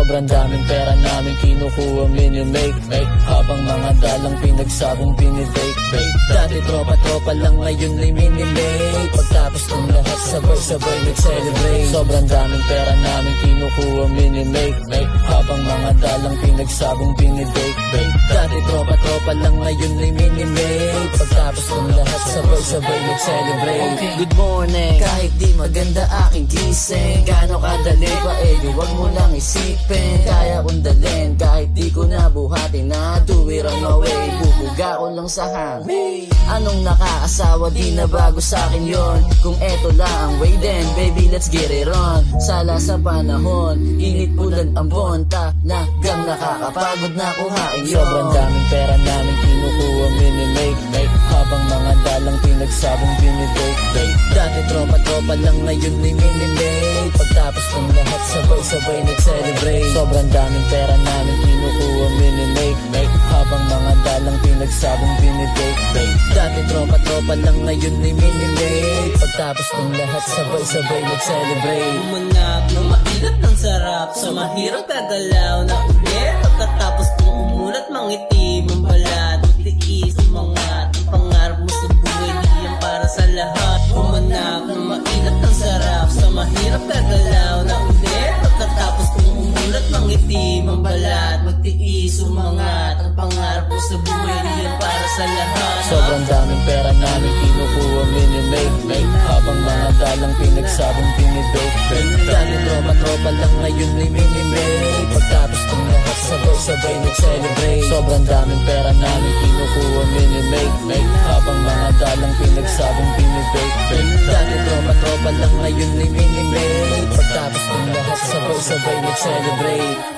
Sobrang daming pera namin kinukuha, minimake habang mga dalang pinagsabong pinibake. Dati tropa-tropa lang, ngayon ay minimake. Pagtapos ng lahat sabay-sabay nag-celebrate. Sobrang daming pera namin kinukuha, minimake habang mga dalang pinagsabong pinibake. Dati tropa-tropa lang, ngayon ay minimake. Pagtapos ng lahat sabay-sabay nag-celebrate. Okay, good morning. Kahit di maganda aking gising, gaano kadali pa huwag mo lang isipin. Kaya kong dalhin kahit di ko nabuhatin na do it on my way. Bubuga ko lang sa hangin. Anong nakakasawa, di na bago sa'kin yon. Kung eto lang ang way, then baby let's get it on. Sala sa panahon, init ulan ang bonta, na gang nakakapagod na kuhain yun. Sobrang daming pera namin kinukuha, minimake habang mga dalang pinagsabong pinibake. Dati tropa-tropa lang, ngayon ay minimake. Pagtapos ng lahat sabay-sabay nag-celebrate. Sobrang daming pera namin kinukuha, minimake habang mga dalang pinagsabong pinibake. Dati tropa-tropa lang, ngayon ay minimake. Pagtapos ng lahat sabay-sabay nag-celebrate. Umanap ng mailap ng sarap, sa mahirap kagalaw na ulit. Pagkatapos kong umulat, mangitim ang balat. Magtiis ang mga ang pangarap mo sa buhay, di yan para sa lahat. Umanap ng mailap ng sarap, sa mahirap kagalaw na ulit. Pagkatapos kong umulat, mangitim ang balat. Magtiis umangat, ang pangarap mo sa buhay, di yan para sa lahat. Sobrang daming pera namin kinukuha, minimake habang mga dalang pinagsabong pinibake. Dati tropa-tropa lang, ngayon ay minimake. Pagtapos ng lahat sabay-sabay nag-celebrate. Sobrang daming pera namin kinukuha, minimake habang mga dalang pinagsabong pinibake. Dati tropa-tropa lang, ngayon ay minimake. Pagtapos ng lahat sabay-sabay nag-celebrate.